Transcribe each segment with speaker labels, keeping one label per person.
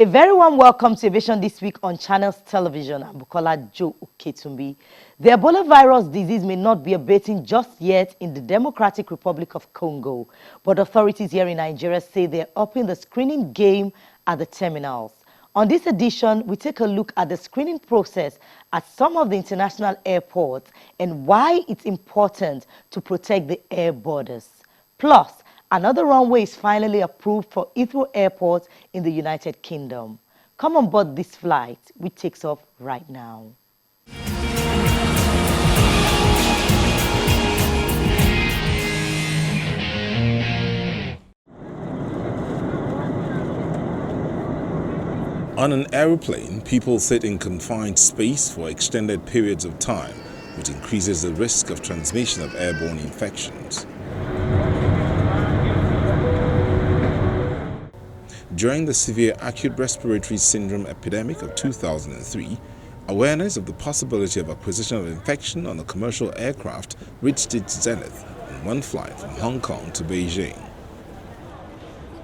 Speaker 1: very warm welcome to Aviation this week on Channels Television. I'm Bukola Joe Uketumbi. The Ebola virus disease may not be abating just yet in the Democratic Republic of Congo, but authorities here in Nigeria say they're upping the screening game at the terminals. On this edition, we take a look at the screening process at some of the international airports and why it's important to protect the air borders. Plus, another runway is finally approved for Heathrow Airport in the United Kingdom. Come on board this flight, which takes off right now.
Speaker 2: On an aeroplane, people sit in confined space for extended periods of time, which increases the risk of transmission of airborne infections. During the severe acute respiratory syndrome epidemic of 2003, awareness of the possibility of acquisition of infection on a commercial aircraft reached its zenith on one flight from Hong Kong to Beijing.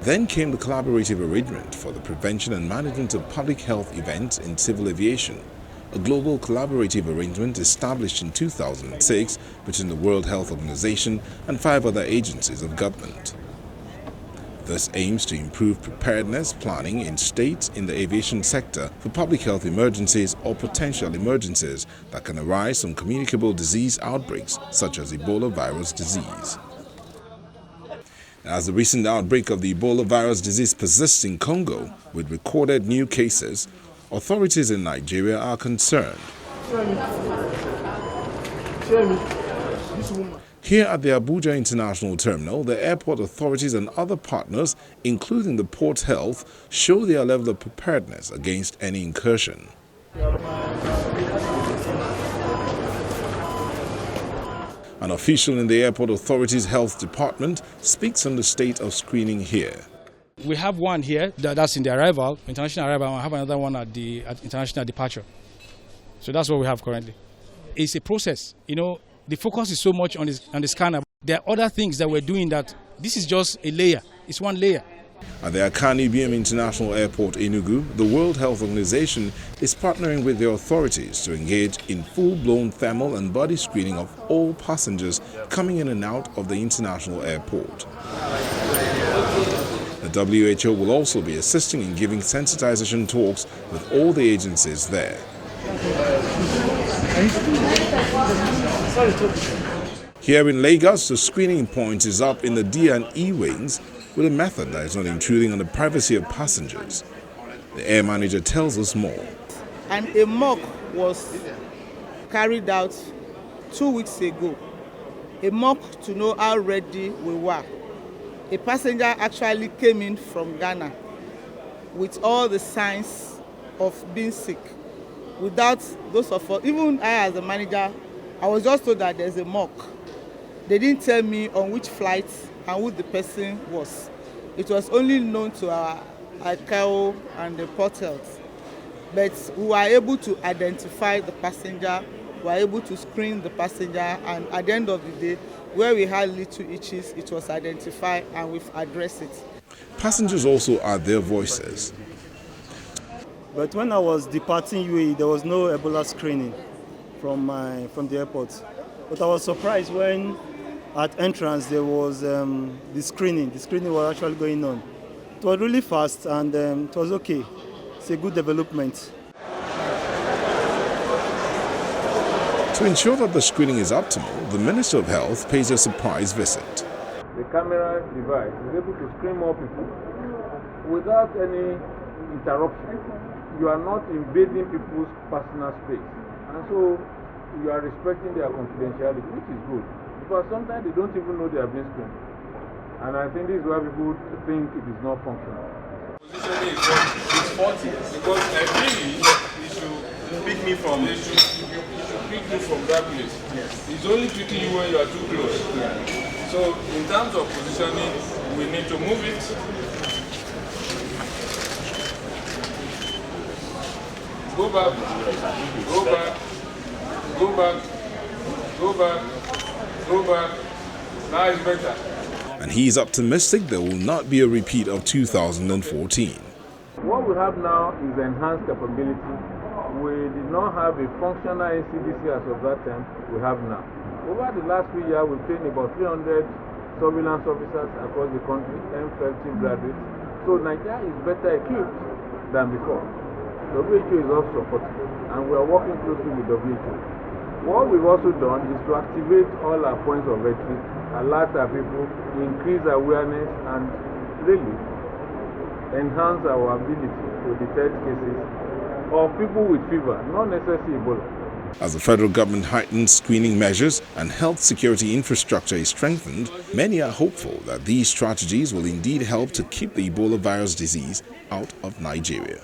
Speaker 2: Then came the collaborative arrangement for the prevention and management of public health events in civil aviation, a global collaborative arrangement established in 2006 between the World Health Organization and 5 other agencies of government. This aims to improve preparedness planning in states in the aviation sector for public health emergencies or potential emergencies that can arise from communicable disease outbreaks such as Ebola virus disease. As the recent outbreak of the Ebola virus disease persists in Congo with recorded new cases, authorities in Nigeria are concerned. Here at the Abuja International Terminal, the airport authorities and other partners, including the Port Health, show their level of preparedness against any incursion. An official in the airport authority's health department speaks on the state of screening here.
Speaker 3: We have one here that's in the arrival, international arrival, and we have another one at international departure. So that's what we have currently. It's a process. You know, the focus is so much on the scanner. There are other things that we're doing that this is just a layer. It's one layer.
Speaker 2: At the Akani BM International Airport, Enugu, the World Health Organization is partnering with the authorities to engage in full-blown thermal and body screening of all passengers coming in and out of the international airport. The WHO will also be assisting in giving sensitization talks with all the agencies there. Here in Lagos, the screening point is up in the D&E wings with a method that is not intruding on the privacy of passengers. The air manager tells us more.
Speaker 4: And a mock was carried out 2 weeks ago. A mock to know how ready we were. A passenger actually came in from Ghana with all the signs of being sick. Without those of us, even I as a manager, I was just told that there's a mock. They didn't tell me on which flight and who the person was. It was only known to our ICAO and the Port Health. But we were able to identify the passenger, we were able to screen the passenger, and at the end of the day, where we had little itches, it was identified and we've addressed it.
Speaker 2: Passengers also add their voices.
Speaker 5: But when I was departing UAE, there was no Ebola screening from the airport. But I was surprised when at entrance there was the screening. The screening was actually going on. It was really fast and it was okay. It's a good development.
Speaker 2: To ensure that the screening is optimal, the Minister of Health pays a surprise visit.
Speaker 6: The camera device is able to screen more people without any interruption. You are not invading people's personal space. And so you are respecting their confidentiality, which is good. Because sometimes they don't even know they are being screened. And I think this is why people think it is not functional.
Speaker 7: Positioning is 40 because ideally you should pick me from that place. Yes. It's only picking you when you are too close. Yeah. So in terms of positioning, we need to move it. Go back, go back, go back, go back, go back. Now it's better.
Speaker 2: And he's optimistic there will not be a repeat of 2014.
Speaker 6: What we have now is enhanced capability. We did not have a functional NCDC as of that time. We have now. Over the last 3 years, we've trained about 300 surveillance officers across the country, M12 chief graduates. So Nigeria is better equipped than before. WHO is also supporting, and we are working closely with WHO. What we've also done is to activate all our points of entry, alert our people, increase awareness, and really enhance our ability to detect cases of people with fever, not necessarily Ebola.
Speaker 2: As the federal government heightens screening measures and health security infrastructure is strengthened, many are hopeful that these strategies will indeed help to keep the Ebola virus disease out of Nigeria.